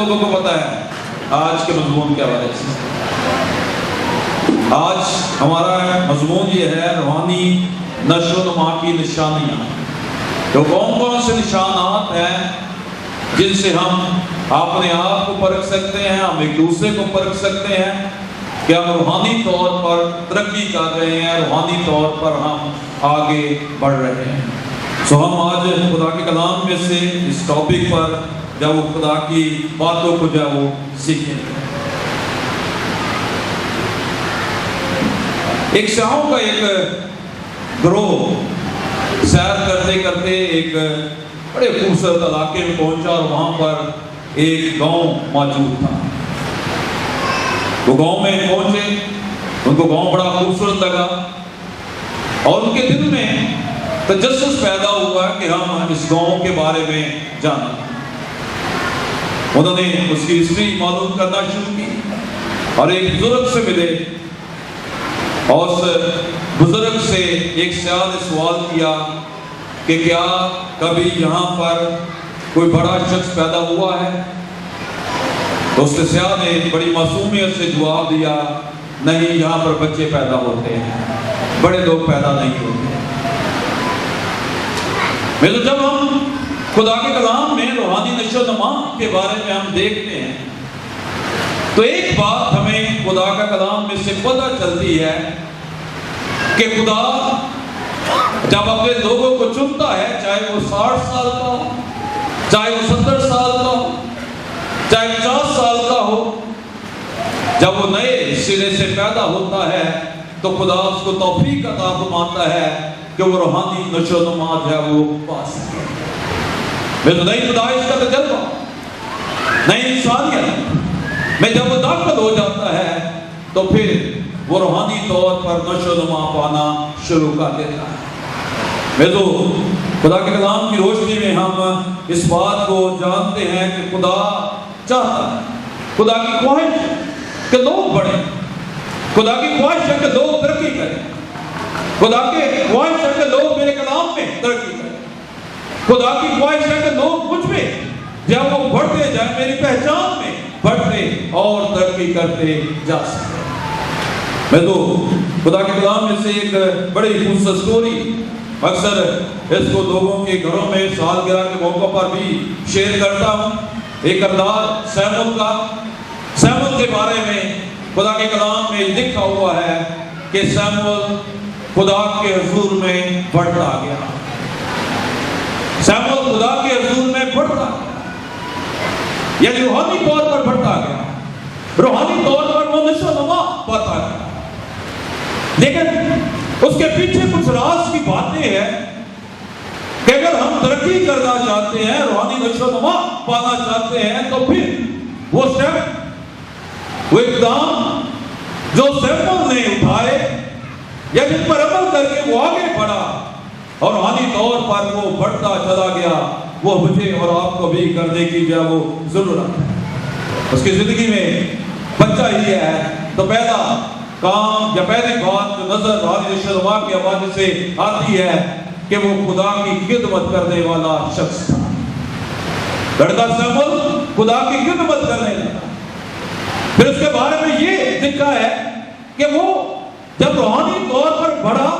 لوگوں کو پتا ہے آج کے مضمون کے حوالے سے؟ آج ہمارا مضمون یہ ہے روحانی نشو و نما کی نشانیاں. تو کون کون سے نشانات ہیں جن سے ہم اپنے آپ کو پرکھ سکتے ہیں, ہم ایک دوسرے کو پرکھ سکتے ہیں کہ ہم روحانی طور پر ترقی کر رہے ہیں, روحانی طور پر ہم آگے بڑھ رہے ہیں. سو ہم آج خدا کے کلام میں سے اس ٹاپک پر جب وہ خدا کی باتوں کو جب وہ سیکھیں گے. ایک سیاحوں کا ایک گروہ سیر کرتے کرتے ایک بڑے خوبصورت علاقے میں پہنچا اور وہاں پر ایک گاؤں موجود تھا. وہ گاؤں میں پہنچے, ان کو گاؤں بڑا خوبصورت لگا اور ان کے دل میں تجسس پیدا ہوا کہ ہم اس گاؤں کے بارے میں جانیں. انہوں نے اس کی ہسٹری معلوم کرنا شروع کی اور ایک بزرگ سے ملے اور اس بزرگ سے ایک سیاح نے سوال کیا کہ کیا کبھی یہاں پر کوئی بڑا شخص پیدا ہوا ہے؟ تو اس سیاح نے بڑی معصومیت سے جواب دیا, نہیں, یہاں پر بچے پیدا ہوتے ہیں, بڑے لوگ پیدا نہیں ہوتے. تو جب ہم خدا کے کلام میں روحانی نشو و نما کے بارے میں ہم دیکھتے ہیں تو ایک بات ہمیں خدا کا کلام میں سے پتہ چلتی ہے کہ خدا جب اپنے لوگوں کو چنتا ہے, چاہے وہ 60 سال کا ہو, چاہے وہ 70 سال کا ہو, چاہے 50 سال کا ہو, جب وہ نئے سرے سے پیدا ہوتا ہے تو خدا اس کو توفیق عطا فرماتا ہے کہ وہ روحانی نشو و نما جو ہے وہ پا سکے. میں تو نئی پیدائش کا تجربہ, نئی انسانیت میں جب وہ داخل ہو جاتا ہے تو پھر وہ روحانی طور پر نشو و نما پانا شروع کر دیتا ہے. میں تو خدا کے کلام کی روشنی میں ہم اس بات کو جانتے ہیں کہ خدا چاہتا ہے, خدا کی خواہش ہے کہ لوگ بڑھیں, خدا کی خواہش ہے کہ لوگ ترقی کریں, خدا کی خواہش ہے کہ لوگ میرے کلام میں ترقی کریں, خدا کی خواہش ہے کہ لوگ مجھ میں جب وہ بڑھتے جائیں, میری پہچان میں بڑھتے اور ترقی کرتے جا سکتے. میں تو خدا کے کلام میں سے ایک بڑی خوبصورت سٹوری اکثر اس کو لوگوں کے گھروں میں سالگرہ کے موقع پر بھی شیئر کرتا ہوں. ایک کردار سیمول کا, سیمول کے بارے میں خدا کے کلام میں لکھا ہوا ہے کہ سیمول خدا کے حضور میں بڑھتا گیا. سیمول خدا کے حضور میں بڑھتا گیا, یعنی روحانی طور پر بڑھتا گیا, روحانی طور پر وہ نشو و نما پاتا گیا. لیکن اس کے پیچھے کچھ راز کی باتیں ہیں کہ اگر ہم ترقی کرنا چاہتے ہیں, روحانی نشو و نما پانا چاہتے ہیں, تو پھر وہ سٹیپ, وہ اقدام جو سیمول نے اٹھائے یا جن پر عمل کر کے وہ آگے بڑھا اور روحانی طور پر وہ بڑھتا چلا گیا, وہ مجھے اور آپ کو بھی کرنے کی جو وہ ضرورت ہے. اس کی زندگی میں بچہ ہی ہے تو پہلا کام یا پہلی بات جو نظر روحانی نشو و نما کے حوالے سے آتی ہے کہ وہ خدا کی خدمت کرنے والا شخص تھا. لڑکا سیمول خدا کی خدمت کرنے لگا. پھر اس کے بارے میں یہ لکھا ہے کہ وہ جب روحانی طور پر بڑھا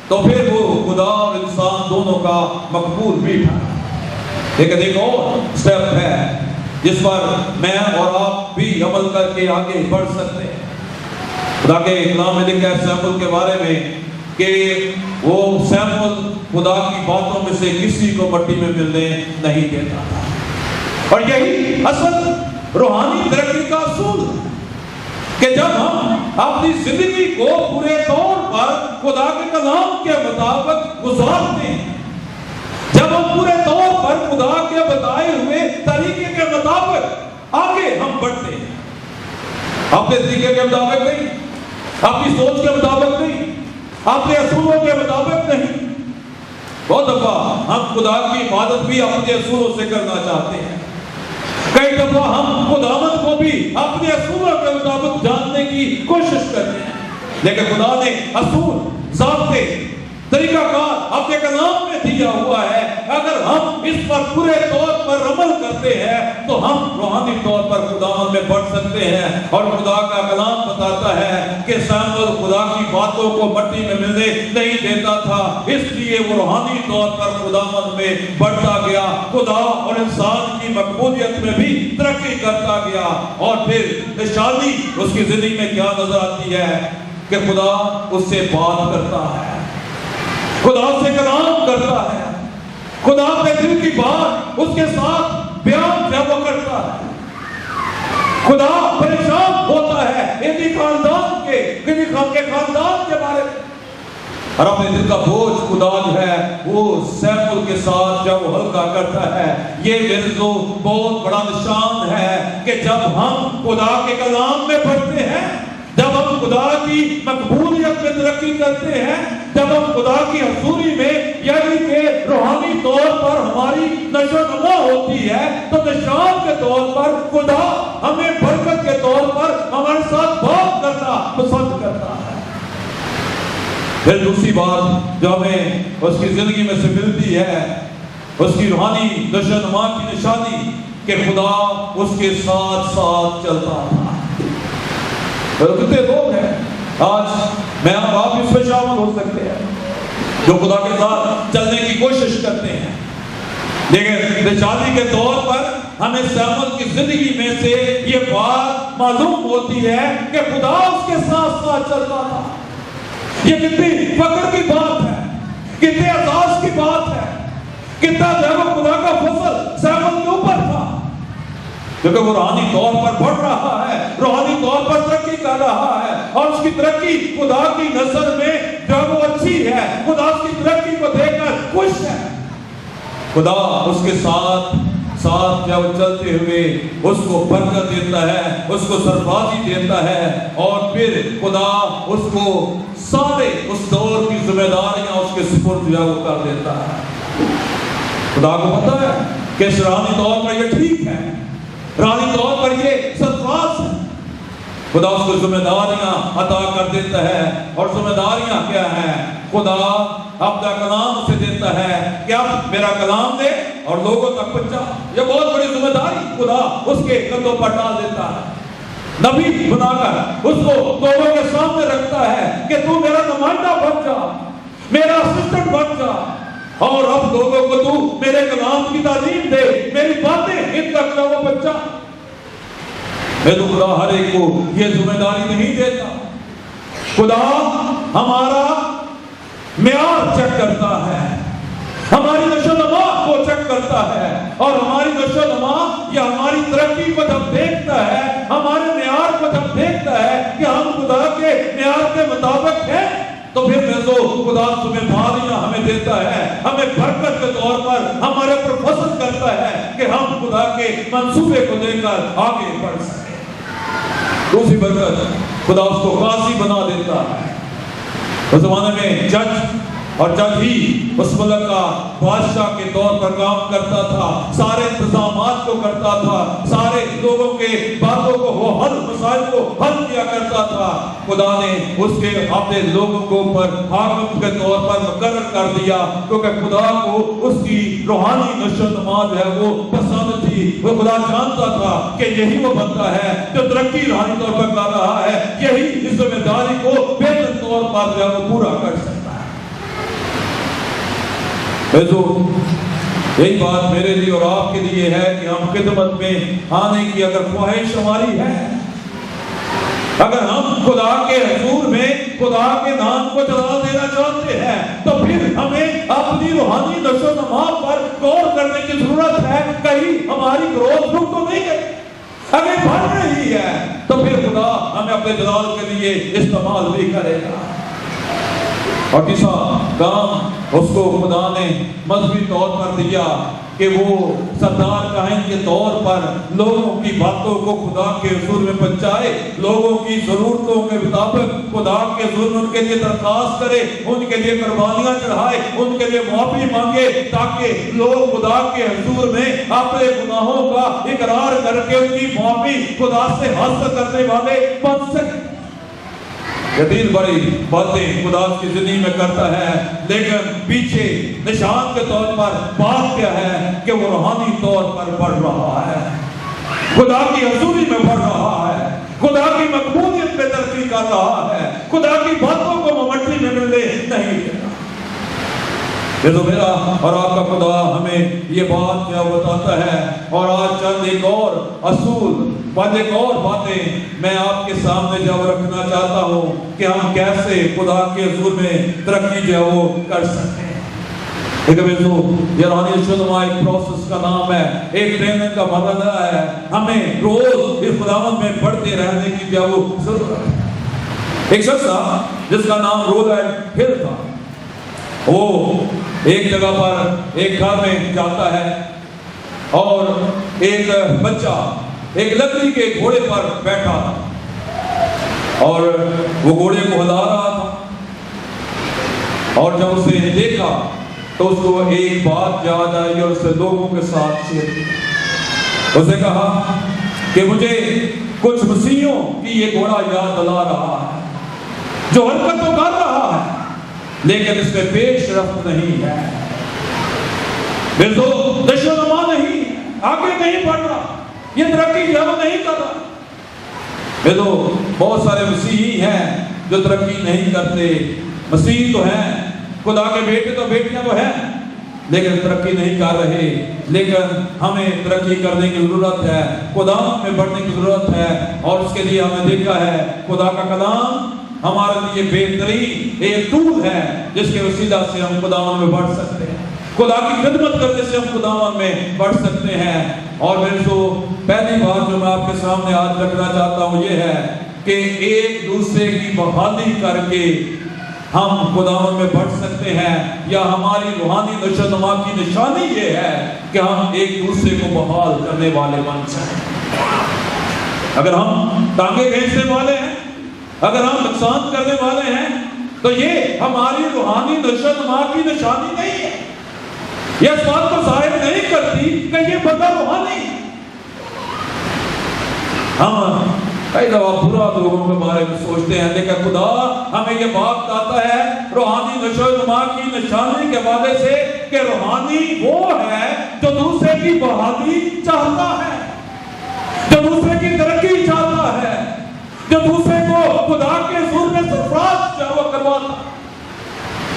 تو پھر وہ خدا اور انسان دونوں کا مقبول بھی تھا. لیکن ایک اور سٹیپ ہے جس پر میں اور آپ بھی عمل کر کے آگے بڑھ سکتے ہیں. خدا کے کلام میں لکھا ہے سیمول کے بارے میں کہ وہ سیمول خدا کی باتوں میں سے کسی کو مٹی میں ملنے نہیں دیتا تھا. اور یہی اصل روحانی ترقی کا اصول ہے کہ جب ہم اپنی زندگی کو پورے طور پر خدا کے کلام کے مطابق گزارتے ہیں, جب ہم پورے طور پر خدا کے بتائے ہوئے طریقے کے مطابق آگے ہم بڑھتے ہیں, اپنے طریقے کے مطابق نہیں, اپنی سوچ کے مطابق نہیں, اپنے اصولوں کے مطابق نہیں. بہت دفعہ ہم خدا کی عبادت بھی اپنے اصولوں سے کرنا چاہتے ہیں, کئی دفعہ ہم خداوند کو بھی اپنے اصولوں کے مطابق جاننے کی کوشش کرتے ہیں, لیکن خدا نے اصول, ضابطے طریقہ کار اپنے کلام میں دیا ہوا ہے. اگر ہم اس پر پورے طور پر عمل کرتے ہیں تو ہم روحانی طور پر خدا میں بڑھ سکتے ہیں. اور خدا کا کلام بتاتا ہے کہ ساموئیل خدا کی باتوں کو مٹی میں ملنے نہیں دیتا تھا، اس لیے وہ روحانی طور پر خدا میں بڑھتا گیا، خدا اور انسان کی مقبولیت میں بھی ترقی کرتا گیا. اور پھر نشانی اس کی زندگی میں کیا نظر آتی ہے کہ خدا اس سے بات کرتا ہے، خدا سے کلام کرتا ہے، خدا اپنے دل کی بات اس کے ساتھ بیان جب وہ کرتا ہے. خدا پریشان ہوتا ہے ایک خاندان کے خاندان کے بارے میں، اور اپنے دل کا بوجھ خدا جو ہے وہ ساموئیل کے ساتھ جب وہ ہلکا کرتا ہے. یہ میرے تو بہت بڑا نشان ہے کہ جب ہم خدا کے کلام میں پڑھتے ہیں، جب ہم خدا کی مقبولیت میں ترقی کرتے ہیں، جب ہم خدا کی حضوری میں یعنی کہ روحانی طور پر ہماری نشو و نما ہوتی ہے، تو نشان کے طور پر خدا ہمیں برکت کے طور پر ہمارے ساتھ بات کرنا پسند کرتا ہے. پھر دوسری بات جو ہمیں اس کی زندگی میں سے ملتی ہے، اس کی روحانی نشو و نما کی نشانی کہ خدا اس کے ساتھ ساتھ چلتا تھا. کتنے لوگ ہیں آج میں آپ اس میں شامل ہو سکتے ہیں جو خدا کے ساتھ چلنے کی کوشش کرتے ہیں. لیکن نشانی کے طور پر ہمیں ساموئیل کی زندگی میں سے یہ بات معلوم ہوتی ہے کہ خدا اس کے ساتھ ساتھ چلتا تھا. یہ کتنی فخر کی بات ہے، کتنے اعزاز کی بات ہے، کتنا جو ہے خدا کا فضل ساموئیل کے اوپر تھا، کیونکہ وہ روحانی طور پر بڑھ رہا ہے، روحانی طور پر ترقی کر رہا ہے، اور اس کی ترقی خدا کی نظر میں جو وہ اچھی ہے. خدا اس کی ترقی کو دیکھ کر خوش ہے. خدا اس کے ساتھ جب چلتے ہوئے اس کو برکت دیتا ہے، اس کو سرفرازی دیتا ہے، اور پھر خدا اس کو سارے اس دور کی ذمہ داریاں اس کے سپرد وہ کر دیتا ہے. خدا کو پتہ ہے کہ روحانی طور پر یہ ٹھیک ہے، روحانی طور پر یہ سرفراز ہے. خدا اس کو ذمہ داریاں عطا کر دیتا ہے. اور ذمہ داریاں کیا ہیں؟ خدا اپنا کلام سے دیتا ہے کہ اب میرا کلام دے اور لوگوں تک پہنچا. یہ بہت بڑی ذمہ داری خدا اس کے کندھوں پر ڈال دیتا ہے. نبی بنا کر اس کو لوگوں کے سامنے رکھتا ہے کہ تو میرا نمائندہ بن جا، میرا اسسٹنٹ بن جا، اور اب لوگوں کو تو میرے کلام کی تعلیم دے، میری باتیں ان تک نہ وہ بچہ. میں تو خدا ہر ایک کو یہ ذمہ داری نہیں دیتا. خدا ہمارا معیار چیک کرتا ہے، ہماری نشو و نما کو چیک کرتا ہے، اور ہماری نشو و نما یا ہماری ترقی کو جب دیکھتا ہے، ہمارے معیار کو جب دیکھتا ہے کہ ہم خدا کے معیار کے مطابق ہیں، تو پھر میں تو خدا ذمہ داریاں ہمیں دیتا ہے، ہمیں برکت کے طور پر ہمارے پر فضل کرتا ہے کہ ہم خدا کے منصوبے کو دے کر آگے بڑھ سکیں. دوسری برکت، خدا اس کو قاضی بنا دیتا ہے. اس زمانے میں جج اور جج ہی اس ملک کا بادشاہ کے طور پر کام کرتا تھا، سارے انتظامات کو کرتا تھا، سارے لوگوں کے باتوں کو وہ حل مسائل کو حل کیا کرتا تھا. خدا نے اس کے اپنے لوگوں کو اوپر حاکم کے طور پر مقرر کر دیا، کیونکہ خدا کو اس کی روحانی نشو و نما جو ہے وہ پسند تھی. وہ خدا جانتا تھا کہ یہی وہ بندہ ہے جو ترقی روحانی طور پر کر رہا ہے، یہی اس ذمہ داری کو بہتر طور پر جو ہے وہ پورا کر سکتا ہے. یہی بات میرے لیے اور آپ کے لیے ہے کہ ہم خدمت میں آنے کی اگر خواہش ہماری ہے، اگر ہم خدا کے حضور میں خدا کے نام کو جلال دینا چاہتے ہیں، تو پھر ہمیں اپنی روحانی نشو و نما پر غور کرنے کی ضرورت ہے. کہیں ہماری گروتھ رک تو نہیں گئی، اگر بڑھ رہی ہے تو پھر خدا ہمیں اپنے جلال کے لیے استعمال بھی کرے گا. اور تیسرا کام اس کو خدا نے مذہبی طور پر دیا کہ وہ سردار کاہن کے طور پر لوگوں کی باتوں کو خدا کے حضور میں پہنچائے، لوگوں کی ضرورتوں کے مطابق خدا کے حضور میں ان کے لیے درخواست کرے، ان کے لیے قربانیاں چڑھائے، ان کے لیے معافی مانگے، تاکہ لوگ خدا کے حضور میں اپنے گناہوں کا اقرار کر کے ان کی معافی خدا سے حاصل کرنے والے بن سکیں. دل بڑی باتیں خدا کی زندگی میں کرتا ہے، لیکن پیچھے نشان کے طور پر بات کیا ہے کہ وہ روحانی طور پر بڑھ رہا ہے، خدا کی حضوری میں بڑھ رہا ہے، خدا کی مقبولیت میں ترقی کر رہا ہے، خدا کی باتوں کو وہ مٹی میں ملنے نہیں دے رہا۔ یہ تو میرا اور آپ کا خدا ہمیں یہ بات کیا بتاتا ہے۔ اور آج چند ایک اور اصول، ایک اور باتیں میں آپ کے سامنے جب رکھنا چاہتا ہوں کہ ہم کیسے خدا کے حضور میں ترقی جو ہے وہ کر سکتے ہیں۔ ایک یہ روحانی شدما ایک پروسس کا نام ہے، ایک ٹریننگ کا مرحلہ ہے، ہمیں روز اس خداوند میں بڑھتے رہنے کی جو وہ ضرورت ہے۔ ایک شخص تھا جس کا نام رولینڈ ہل تھا، وہ ایک جگہ پر ایک گھر میں جاتا ہے اور ایک بچہ ایک لکڑی کے گھوڑے پر بیٹھا تھا اور وہ گھوڑے کو ہلا رہا تھا، اور جب اسے دیکھا تو اس کو ایک بات یاد آئی اور اسے لوگوں کے ساتھ شیئر کی۔ اسے کہا کہ مجھے کچھ مسیحیوں کی یہ گھوڑا یاد دلا رہا ہے جو حرکت تو کر رہا ہے لیکن اس میں پیش رفت نہیں ہے، نشو نما نہیں، آگے نہیں بڑھ رہا، یہ ترقی جو نہیں کر رہا۔ بہت سارے مسیحی ہیں جو ترقی نہیں کرتے، مسیحی تو ہیں، خدا کے بیٹے تو بیٹیاں تو ہیں، لیکن ترقی نہیں کر رہے۔ لیکن ہمیں ترقی کرنے کی ضرورت ہے، خدا میں بڑھنے کی ضرورت ہے، اور اس کے لیے ہمیں دیکھا ہے خدا کا کلام ہمارے لیے بہترین ایک ٹول ہے جس کے وسیلہ سے ہم خداوند میں بڑھ سکتے ہیں، خدا کی خدمت کرنے سے ہم خداوند میں بڑھ سکتے ہیں۔ اور پہلی بات جو میں آپ کے سامنے آج رکھنا چاہتا ہوں یہ ہے کہ ایک دوسرے کی بحالی کر کے ہم خداوند میں بڑھ سکتے ہیں، یا ہماری روحانی نشو و نما کی نشانی یہ ہے کہ ہم ایک دوسرے کو بحال کرنے والے بن جائیں۔ اگر ہم ٹانگیں کھینچنے والے ہیں، اگر ہم نقصان کرنے والے ہیں، تو یہ ہماری روحانی نشو و نما کی نشانی نہیں ہے، یہ اس بات کو ظاہر نہیں کرتی کہ یہ بندہ روحانی ہے۔ ہم کئی دفعہ برا لوگوں کے بارے میں سوچتے ہیں، لیکن خدا ہمیں یہ بات بتاتا ہے روحانی نشو و نما کی نشانی کے حوالے سے کہ روحانی وہ ہے جو دوسرے کی بحالی چاہتا ہے، جو دوسرے کی ترقی چاہتا ہے، جو دوسرے کو خدا کے حضور میں سرفراز کرواتا ہے۔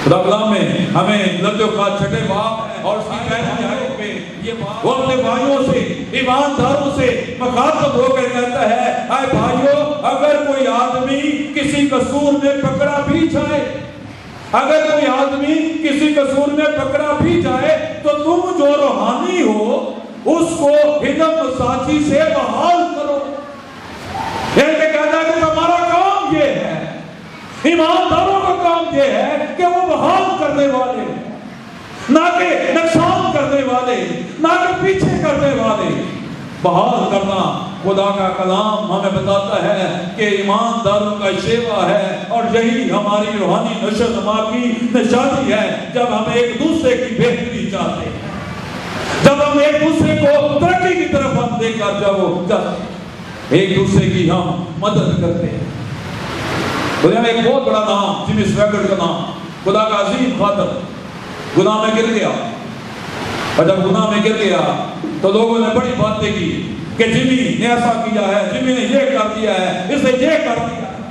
خدا کلام میں ہمیں لدیوں کا چھٹے باب ہے اور اس کی پہلی آیت میں یہ بات وہ اپنے بھائیوں سے، ایمانداروں سے مخاطب ہو کر کہتا ہے، اے بھائیوں، اگر کوئی آدمی کسی قصور میں پکڑا بھی جائے، اگر کوئی آدمی کسی قصور میں پکڑا بھی جائے تو تم جو روحانی ہو اس کو حکمت و سازی سے بحال کرو۔ یہ کہتا ہے کہ ہمارا کام یہ ہے، ایمانداروں کا کام یہ ہے کہ وہ بحال کرنے والے، نہ کہ نقصان کرنے والے، نہ کہ پیچھے کرنے والے، بحال کرنا۔ خدا کا کلام ہمیں بتاتا ہے کہ ایمانداروں کا شیوا ہے، اور یہی ہماری روحانی نشو و نما کی نشانی ہے۔ جب ہم ایک دوسرے کی بہتری چاہتے ہیں، جب ہم ایک دوسرے کو ترقی کی طرف ہم لے کر جاتے ہیں، ایک دوسرے کی ہم مدد کرتے ہیں۔ دنیا میں ایک بہت بڑا نام، جمی سویگرڈ کا نام، خدا کا عظیم خادم گناہ میں گر گیا، اور جب گناہ میں گر گیا تو لوگوں نے بڑی باتیں کی کہ جمی نے ایسا کیا ہے، جمی نے یہ کر دیا ہے، اس نے یہ کر دیا ہے۔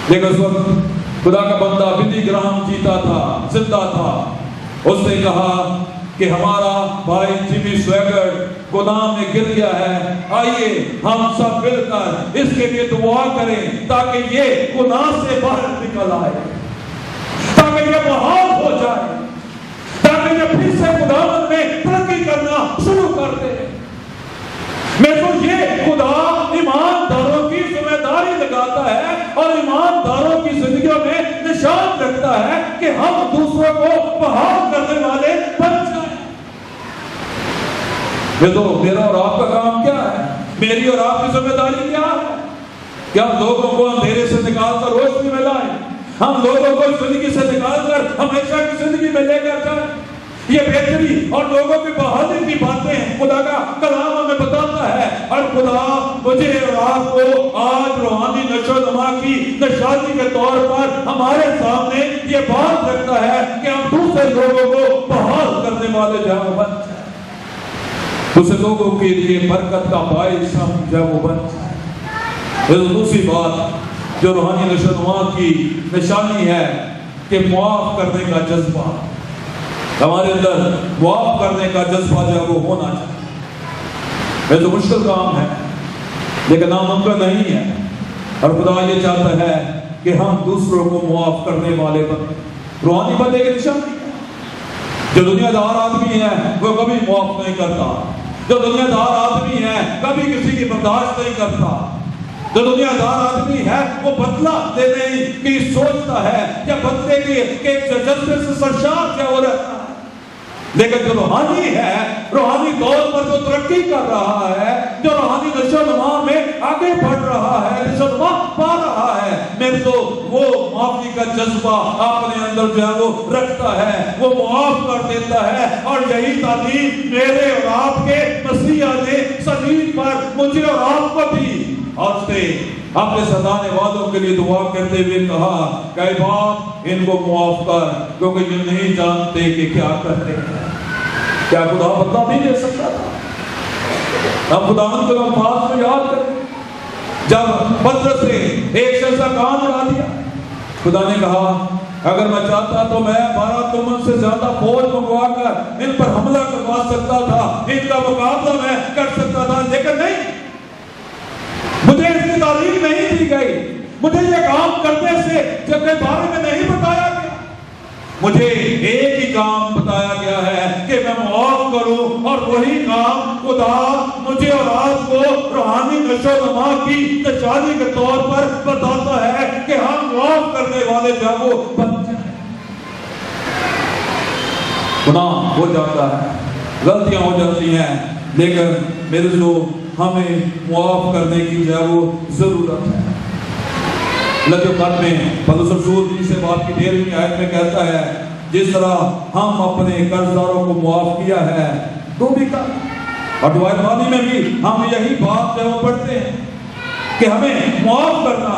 لیکن اس وقت خدا کا بندہ بلی گراہم جیتا تھا، زندہ تھا، اس نے کہا کہ ہمارا بھائی جمی سویگرڈ گناہ میں گر گیا ہے، آئیے ہم سب مل کر اس کے لیے دعا کریں تاکہ یہ گناہ سے باہر نکل آئے، تاکہ یہ بحال ہو جائے، تاکہ یہ پھر سے خداوند میں ترقی کرنا شروع کر دے۔ میں تو یہ خدا ایمانداروں کی ذمہ داری لگاتا ہے اور ایمانداروں کی زندگیوں میں نشان رکھتا ہے کہ ہم دوسروں کو بحال کرنے والے بن جائیں۔ یہ تو میرا اور آپ کا کام کیا ہے؟ میری اور آپ کی ذمہ داری کیا ہے؟ کہ ہم لوگوں کو اندھیرے سے نکال کر روشنی میں لائیں، ہم لوگوں کو زندگی سے نکال کر ہمیشہ کی زندگی میں لے کر جائیں۔ یہ بہتری اور لوگوں کی بہادری کی باتیں خدا کا کلام ہمیں بتاتا ہے، اور خدا مجھے اور آپ کو آج روحانی نشو و نما کی نشانی کے طور پر ہمارے سامنے یہ بات رکھتا ہے کہ ہم دوسرے لوگوں کو بحال کرنے والے جب بن جائیں، دوسرے لوگوں کے لیے برکت کا باعث ہم جب بن جائیں۔ دوسری بات جو روحانی نشو و نما کی نشانی ہے کہ معاف کرنے کا جذبہ ہمارے اندر، معاف کرنے کا جذبہ جو وہ ہونا چاہیے۔ یہ تو مشکل کام ہے لیکن ناممکن نہیں ہے، اور خدا یہ چاہتا ہے کہ ہم دوسروں کو معاف کرنے والے بنیں۔ روحانی بندے کی نشانی جو دنیا دار آدمی ہے وہ کبھی معاف نہیں کرتا، جو دنیا دار آدمی ہے کبھی کسی کی برداشت نہیں کرتا، جو دنیا دار آدمی ہے وہ بدلہ لینے کی سوچتا ہے یا بدلے کے جذبے سے سرشار کیا ہو رہا ہے۔ لیکن جو روحانی ہے، روحانی طور پر جو ترقی کر رہا ہے، جو روحانی نشو و نما میں آگے بڑھ رہا ہے، نشو و نما پا رہا ہے، میرے تو وہ معافی کا جذبہ اپنے اندر جو ہے وہ رکھتا ہے، وہ معاف کر دیتا ہے۔ اور یہی تعلیم میرے اور آپ کے مسیح نے صلیب پر مجھے اور آپ کو دی، اور اس نے اپنے ستانے والوں کے لیے دعا کرتے ہوئے کہا کہ اے باپ ان کو معاف کر کیونکہ یہ نہیں جانتے کہ کیا کرتے ہیں۔ کیا خدا بدلہ نہیں دے سکتا تھا؟ اب خدا ان کو الفاظ میں یاد کریں جب پترس نے ایک شخص کا کان اڑا دیا، خدا نے کہا اگر میں چاہتا تو میں 12 تمن سے زیادہ فوج منگوا کر ان پر حملہ کروا سکتا تھا، ان کا مقابلہ میں کر سکتا تھا، لیکن نہیں، مجھے اس کی تعلیم نہیں دی گئی، مجھے یہ کام کرنے سے جب کے بارے میں نہیں بتایا گیا، مجھے ایک ہی کام بتایا گیا ہے کہ میں معاف کروں، اور وہی کام خدا مجھے اور آپ کو روحانی نشو و نما کی نشانی کے طور پر بتاتا ہے کہ ہم معاف کرنے والے جب وہ بن جائیں۔ گناہ ہو جاتا ہے، غلطیاں ہو جاتی ہیں، لیکن میرے لوگ ہمیں معاف کرنے کی جو ہے وہ ضرورت ہے۔ لطیفات میں پولس رسول سے بات کی 13ویں آیت میں کہتا ہے جس طرح ہم اپنے قرض داروں کو معاف کیا ہے تو بھی کر، اور دعائے مانی میں بھی ہم یہی بات جو پڑھتے ہیں کہ ہمیں معاف کرنا۔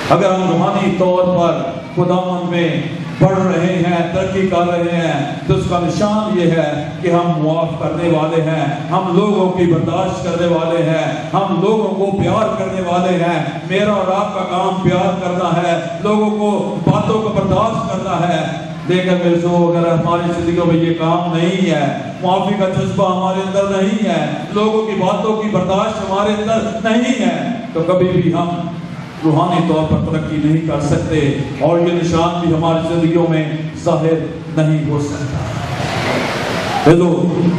اگر ہم روحانی طور پر خداوند میں بڑھ رہے ہیں، ترقی کر رہے ہیں، تو اس کا نشان یہ ہے کہ ہم معاف کرنے والے ہیں، ہم لوگوں کی برداشت کرنے والے ہیں، ہم لوگوں کو پیار کرنے والے ہیں۔ میرا اور آپ کا کام پیار کرنا ہے، لوگوں کو باتوں کو برداشت کرنا ہے، لیکن میرے سو اگر ہماری زندگیوں میں یہ کام نہیں ہے، معافی کا جذبہ ہمارے اندر نہیں ہے، لوگوں کی باتوں کی برداشت ہمارے اندر نہیں ہے، تو کبھی بھی ہم روحانی طور پر ترقی نہیں کر سکتے، اور یہ نشان بھی ہماری زندگیوں میں ظاہر نہیں ہو سکتا۔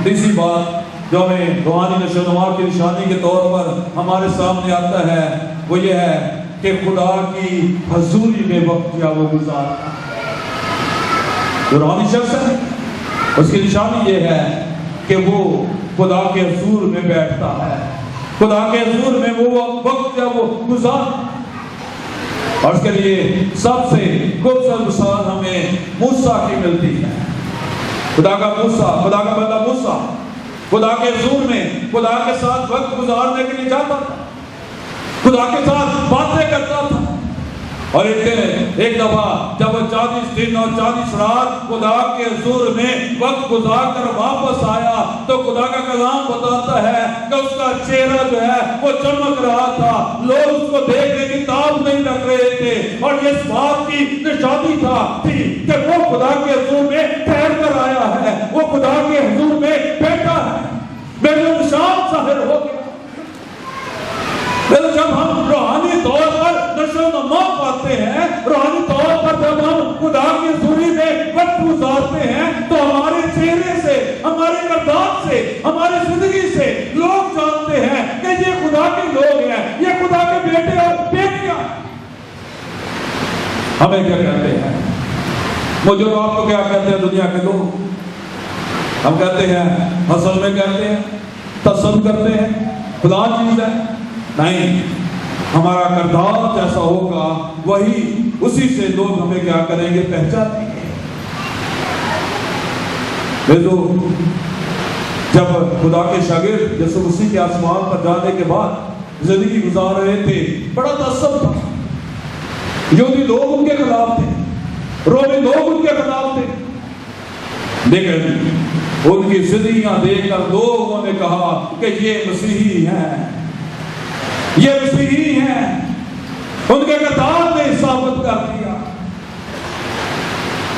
تیسری بات جو ہمیں روحانی نشو و نما کی نشانی کے طور پر ہمارے سامنے آتا ہے وہ یہ ہے کہ خدا کی حضوری میں وقت کیا وہ گزارتا ہے۔ جو روحانی شخص ہے اس کی نشانی یہ ہے کہ وہ خدا کے حضور میں بیٹھتا ہے، خدا کے حضور میں وہ وقت کیا وہ گزارتا ہے۔ اور اس کے لیے سب سے خوبصورت مثال ہمیں موسیٰ کی ملتی ہے۔ خدا کا موسیٰ، خدا کا بندہ موسیٰ خدا کے حضور میں خدا کے ساتھ وقت گزارنے کے لیے جاتا تھا، خدا کے ساتھ باتیں کرتا تھا، اور ایک دفعہ جب وہ 40 دن اور 40 رات خدا کے حضور میں وقت گزار کر واپس آیا تو خدا کا کلام بتاتا ہے کہ اس کا چہرہ جو ہے وہ چمک رہا تھا، لوگ اس کو دیکھنے کی تاب نہیں رکھ رہے تھے، اور یہ اس بات کی نشانی تھی کہ وہ خدا کے حضور میں ٹھہر کر آیا ہے، وہ خدا کے حضور میں بیٹھا ہے۔ میرے نشان ظاہر ہو گیا۔ جب ہم روحانی طور پر نشو و نما پاتے ہیں، روحانی طور پر جب ہم خدا کی حضوری میں وقت گزارتے ہیں، تو ہمارے چہرے سے، ہمارے کردار سے، ہماری زندگی سے لوگ جانتے ہیں کہ یہ خدا کے لوگ ہیں، یہ خدا کے بیٹے اور بیٹیاں۔ ہمیں کیا کہتے ہیں؟ مجھے اور آپ کو کیا کہتے ہیں دنیا کے لوگ؟ ہم کہتے ہیں، اصل میں کہتے ہیں، تصور کرتے ہیں خدا چیز ہے۔ نہیں، ہمارا کردار جیسا ہوگا وہی اسی سے لوگ ہمیں کیا کریں گے؟ پہچانیں گے۔ تو جب خدا کے شاگرد یسوع مسیح کے آسمان پر جانے کے بعد زندگی گزار رہے تھے، بڑا تعصب تھا، یہودی لوگ ان کے خلاف تھے، رومی لوگ ان کے خلاف تھے، لیکن ان کی زندگیاں دیکھ کر لوگوں نے کہا کہ یہ مسیحی ہیں، یہ مسیحی ہیں، ان کے کردار نے ثابت کر دیا،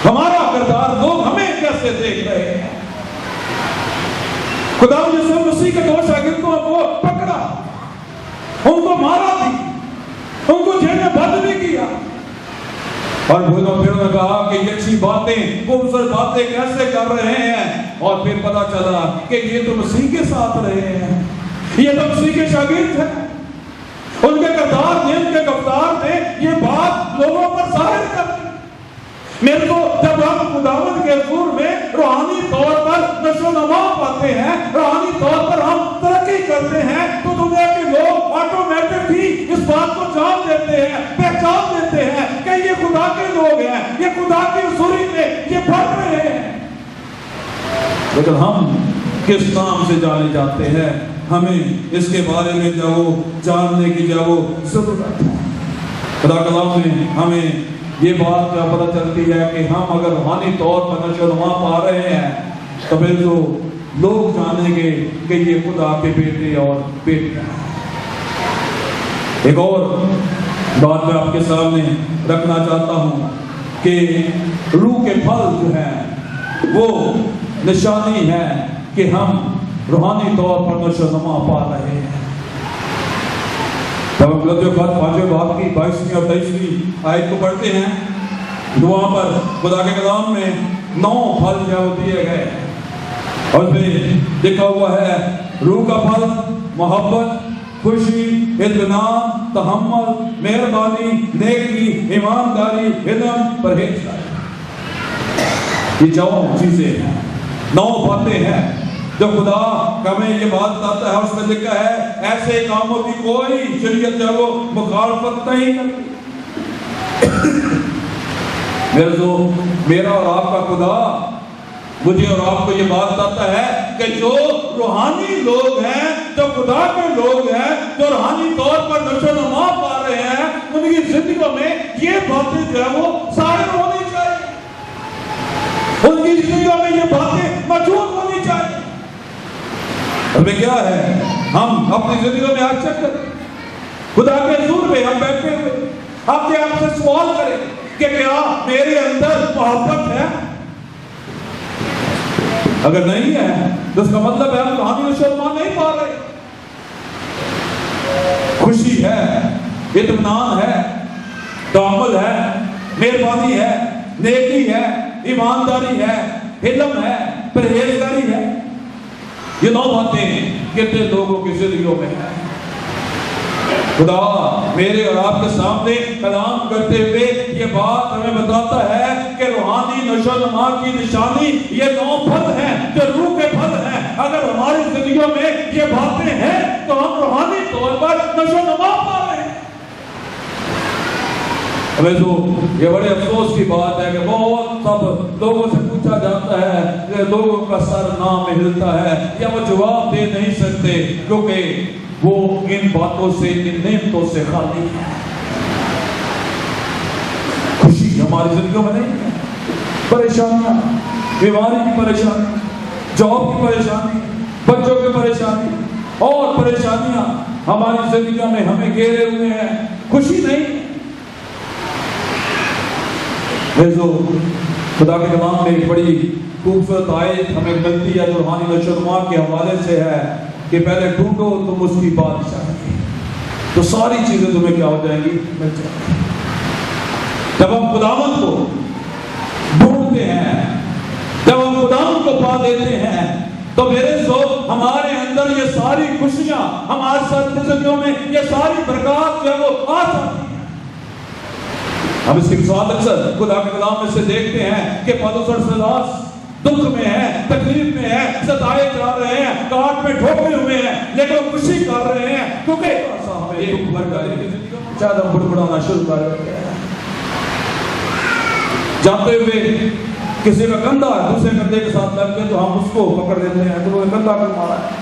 ہمارا کردار لوگ ہمیں کیسے دیکھ رہے ہیں۔ خدا یسوع مسیح کے دو شاگردوں کو پکڑا، ان کو مارا بھی، ان کو جیل میں بند بھی کیا، اور پھر نے کہا کہ یہ اچھی باتیں خوبصورت باتیں کیسے کر رہے ہیں، اور پھر پتا چلا کہ یہ تو مسیح کے ساتھ رہے ہیں، یہ تو مسیح کے شاگرد ہیں، ان کے کردار نے، ان کے گفتار نے یہ بات لوگوں پر ظاہر کر دی۔ میرے کو جب ہم خداوند کے حضور میں روحانی طور پر نشو و نما پاتے ہیں، روحانی طور پر ہم ترقی کرتے ہیں، تو دنیا کے لوگ آٹومیٹک ہی اس بات کو جان دیتے ہیں، پہچان دیتے ہیں کہ یہ خدا کے لوگ ہیں، یہ خدا کی حضوری میں یہ پڑھ رہے ہیں۔ لیکن ہم کس نام سے جانے جاتے ہیں، ہمیں اس کے بارے میں جاننے کی ضرورت ہے۔ خدا کلام میں ہمیں یہ بات کیا پتہ چلتی ہے کہ ہم اگر روحانی طور پر نشو و نما پا رہے ہیں تو پھر تو لوگ جانیں گے کہ یہ خدا کے بیٹے اور بیٹیاں ہیں۔ ایک اور بات میں آپ کے سامنے رکھنا چاہتا ہوں کہ روح کے پھل جو ہیں وہ نشانی ہے کہ ہم روحانی طور پر نشو و نما پا رہے ہیں۔ جب ہم غلطیوں کا 5 باب کی 22ویں اور 23ویں آیت کو پڑھتے ہیں تو وہاں پر خدا کے کلام میں 9 پھل جو دیے گئے، اور اس میں لکھا ہوا ہے روح کا پھل محبت، خوشی، اطمینان، تحمل، مہربانی، نیکی، ایمانداری، علم، پرہیزگاری۔ یہ 4 چیزیں ہیں، 9 باتیں ہیں جو خدا ہمیں یہ بات بتاتا ہے، اس میں لکھا ہے ایسے کاموں کی کوئی شریعت جو وہ مخالفت نہیں کرتی۔ میرا اور آپ کا خدا مجھے اور آپ کو یہ بات بتاتا ہے کہ جو روحانی لوگ ہیں، جو خدا کے لوگ ہیں، جو روحانی طور پر نشو و نما پا رہے ہیں، ان کی زندگیوں میں یہ باتیں جو ہے وہ ظاہر ہونی چاہیے، ان کی زندگیوں میں یہ باتیں موجود ہونی چاہیے۔ ہمیں کیا ہے، ہم اپنی زندگیوں میں آج چیک کریں، خدا کے حضور میں ہم بیٹھے ہوئے اپنے آپ سے سوال کریں کہ کیا میرے اندر محبت ہے؟ اگر نہیں ہے تو اس کا مطلب ہے ہم روحانی نشو و نما نہیں پا رہے۔ خوشی ہے، اطمینان ہے، تحمل ہے، مہربانی ہے، نیکی ہے، ایمانداری ہے، علم ہے، پرہیزگاری ہے۔ یہ 9 باتیں کتنے لوگوں کی زندگیوں میں ہیں۔ خدا میرے اور آپ کے سامنے کلام کرتے ہوئے یہ بات ہمیں بتاتا ہے کہ روحانی نشو و نما کی نشانی یہ 9 پھل ہیں جو روح کے پھل ہیں۔ اگر ہماری زندگیوں میں یہ باتیں ہیں تو ہم روحانی طور پر نشو و نما پا رہے ہیں۔ ہمیں تو یہ بڑے افسوس کی بات ہے کہ بہت سب لوگوں سے پوچھا جاتا ہے کہ لوگوں کا سر نام میں ہلتا ہے یا وہ جواب دے نہیں سکتے کیونکہ وہ ان باتوں سے، ان نعمتوں سے خالی ہے۔ خوشی ہماری زندگیوں میں نہیں ہے، پریشانیاں، بیماری کی پریشانی، جاب کی پریشانی، بچوں کی پریشانی اور پریشانیاں ہماری زندگیوں میں ہمیں گھیرے ہوئے ہیں، خوشی نہیں۔ خدا کے کلام میں ایک بڑی خوبصورت آیت ہمیں ملتی ہے جو روحانی نشو و نما کے حوالے سے ہے کہ پہلے ڈھونڈو تم اس کی بادشاہی تو ساری چیزیں تمہیں کیا ہو جائیں گی، مل جائیں گی۔ جب ہم خداوند کو ڈھونڈتے ہیں، جب ہم خداوند کو پا دیتے ہیں تو میرے دوست ہمارے اندر یہ ساری خوشیاں، ہمارے ساتھ زندگیوں میں یہ ساری برکات جو ہے وہ آ جاتی ہیں۔ ہم اس کے ساتھ اکثر خدا کے کلام میں سے دیکھتے ہیں کہ پولس اور سیلاس دکھ میں ہیں، تکلیف میں ہیں، ستائے جا رہے ہیں، کاٹ میں ڈھوپے ہوئے ہیں، لیکن وہ خوشی کر رہے ہیں کیونکہ ہمیں دکھ بھر ڈالے شاید ہم بڑبڑانا شروع کر دیتے ہیں۔ جاتے ہوئے کسی کا کندھا دوسرے کندھے کے ساتھ لگ کے تو ہم اس کو پکڑ لیتے ہیں تو وہ کندھا کر مارا ہے.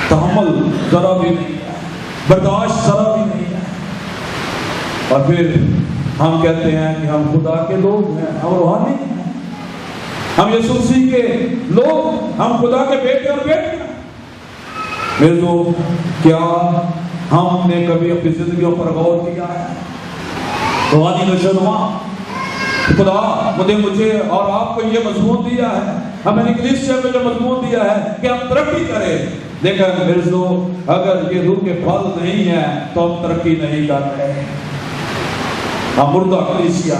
تحمل ذرا بھی نہیں ہے, برداشت ذرا بھی نہیں ہے. اور پھر ہم کہتے ہیں کہ ہم خدا کے لوگ ہیں, ہم روحانی ہیں, ہم یسوع مسیح کے لوگ, ہم خدا کے بیٹے اور بیٹیاں. میرے دوست, کیا ہم نے کبھی اپنی زندگیوں پر غور کیا ہے؟ روحانی نشوونما خدا مجھے اور آپ کو یہ مضمون دیا ہے, ہمیں کلیسیا میں جو مضمون دیا ہے کہ ہم ترقی کریں. لیکن میرے دوست, اگر یہ روح کے پھل نہیں ہے تو ہم ترقی نہیں کر رہے, ہم مردہ کلیسیا.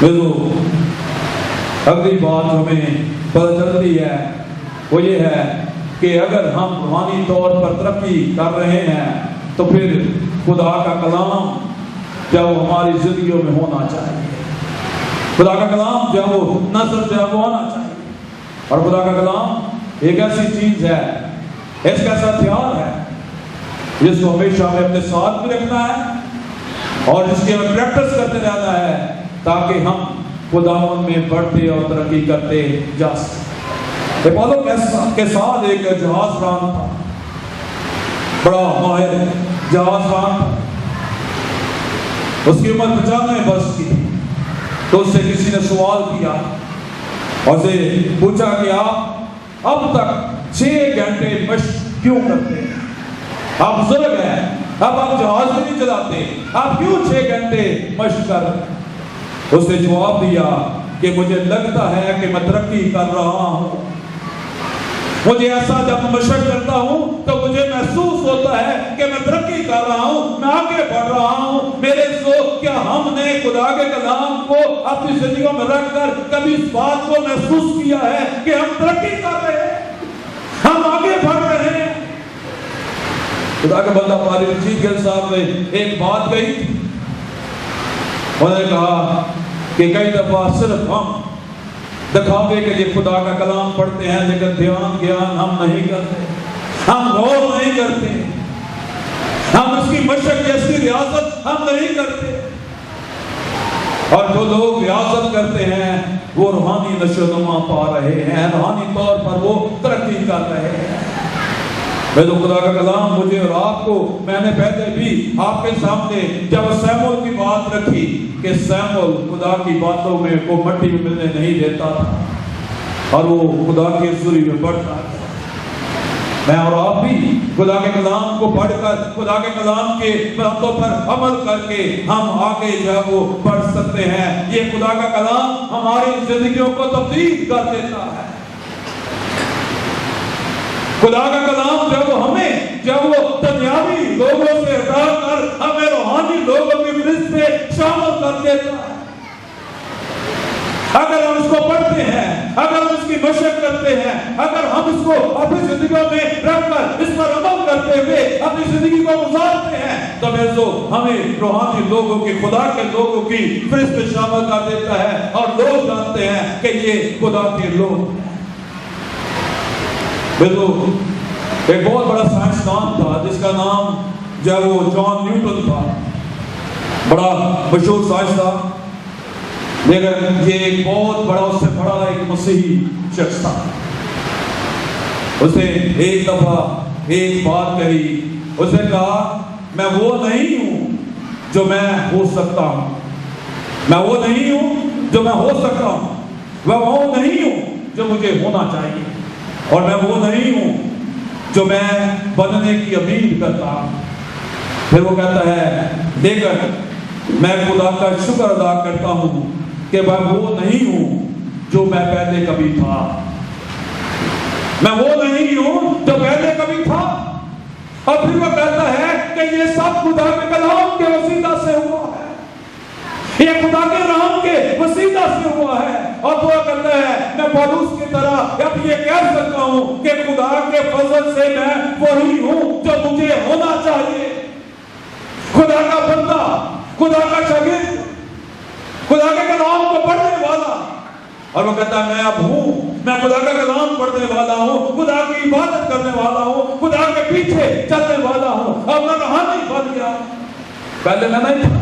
میرے دوست, اگلی بات ہمیں پتہ چلتی ہے وہ یہ ہے کہ اگر ہم روحانی طور پر ترقی کر رہے ہیں تو پھر خدا کا کلام جو ہماری زندگیوں میں ہونا چاہیے. خدا کا کلام جو وہ نظر جو وہ ہونا چاہیے. اور خدا کا کلام ایک ایسی چیز ہے, ایک ایسا ہتھیار ہے جس کو ہمیشہ ہمیں اپنے ساتھ بھی رکھنا ہے اور جس کی ہمیں پریکٹس کرتے رہنا ہے تاکہ ہم خداوند میں بڑھتے اور ترقی کرتے جا سکیں. اپولو کے ساتھ ایک جہاز ران تھا, بڑا ماہر جہاز ران تھا. اس کی عمر 95 برس کی تھی. تو اس سے کسی نے سوال کیا اور اسے پوچھا کہ آپ اب تک 6 گھنٹے مشق کیوں کرتے ہیں؟ آپ بزرگ ہیں, اب آپ جہاز بھی نہیں چلاتے, آپ کیوں 6 گھنٹے مشق کر رہے ہیں؟ اس نے جواب دیا کہ مجھے لگتا ہے کہ میں ترقی کر رہا ہوں. مجھے ایسا جب مشق کرتا ہوں تو مجھے محسوس ہوتا ہے کہ میں ترقی کر رہا ہوں, میں آگے بڑھ رہا ہوں. میرے دوست, کیا ہم نے خدا کے کلام کو اپنی زندگیوں میں رکھ کر کبھی اس بات کو محسوس کیا ہے کہ ہم ترقی کر رہے ہیں, ہم آگے بڑھ رہے ہیں؟ خدا کے بندہ پاری رشید گل صاحب نے ایک بات کہی تھی. انہوں نے کہا کہ کئی دفعہ صرف ہم دکھاوے کے لیے خدا کا کلام پڑھتے ہیں لیکن دھیان گیان ہم نہیں کرتے, ہم غور نہیں کرتے, ہم اس کی مشق یا اس کی ریاضت ہم نہیں کرتے. اور جو لوگ ریاضت کرتے ہیں وہ روحانی نشوونما پا رہے ہیں, روحانی طور پر وہ ترقی کر رہے ہیں. میں تو خدا کا کلام مجھے اور آپ کو, میں نے پہلے بھی آپ کے سامنے جب سیمول کی بات رکھی کہ سیمول خدا کی باتوں میں کو مٹی میں ملنے نہیں دیتا تھا اور وہ خدا کی حضوری میں بڑھتا تھا. میں اور آپ بھی خدا کے کلام کو پڑھ کر خدا کے کلام کے باتوں پر عمل کر کے ہم آگے جو وہ بڑھ سکتے ہیں. یہ خدا کا کلام ہماری زندگیوں کو تبدیل کر دیتا ہے. خدا کا کلام جب وہ دنیاوی لوگوں سے ہٹا کر ہمیں روحانی لوگوں کی فہرست میں شامل کر دیتا ہے. اگر ہم اس کو پڑھتے ہیں, اگر ہم اس کی مشق کرتے ہیں, اگر ہم اس کو اپنی زندگیوں میں رکھ کر اس پر عمل کرتے ہوئے اپنی زندگی کو گزارتے ہیں تو ہمیں روحانی لوگوں کی, خدا کے لوگوں کی فہرست میں شامل کر دیتا ہے اور لوگ جانتے ہیں کہ یہ خدا کے لوگ ہیں. ایک بہت بڑا سائنسدان تھا جس کا نام جو وہ جان نیوٹن تھا, بڑا مشہور سائنسدان. لیکن یہ ایک بہت بڑا, اس سے بڑا ایک مسیحی شخص تھا. اس نے ایک دفعہ ایک بات کہی, اس نے کہا میں وہ نہیں ہوں جو میں ہو سکتا ہوں, میں وہ نہیں ہوں جو میں ہو سکتا ہوں, میں وہ نہیں ہوں جو مجھے ہونا چاہیے, اور میں وہ نہیں ہوں جو میں بننے کی امید کرتا ہوں. پھر وہ کہتا ہے لیکن میں خدا کا شکر ادا کرتا ہوں کہ میں وہ نہیں ہوں جو میں پہلے کبھی تھا, میں وہ نہیں ہوں جو پہلے کبھی تھا. اور پھر وہ کہتا ہے کہ یہ سب خدا کے کلام کے وسیلہ سے ہوا ہے, یہ خدا کے نام کے وسیلہ سے ہوا ہے. اور دعا کرتا ہے میں پولس کی طرح اب یہ کہہ سکتا ہوں کہ خدا کے فضل سے میں وہی ہوں جو مجھے ہونا چاہیے. خدا کا بندہ, خدا کا شاگرد, خدا کے کلام کو پڑھنے والا. اور وہ کہتا ہے میں اب ہوں, میں خدا کا کلام پڑھنے والا ہوں, خدا کی عبادت کرنے والا ہوں, خدا کے پیچھے چلنے والا ہوں. اب میں روحانی بن گیا, پہلے میں نہیں تھا.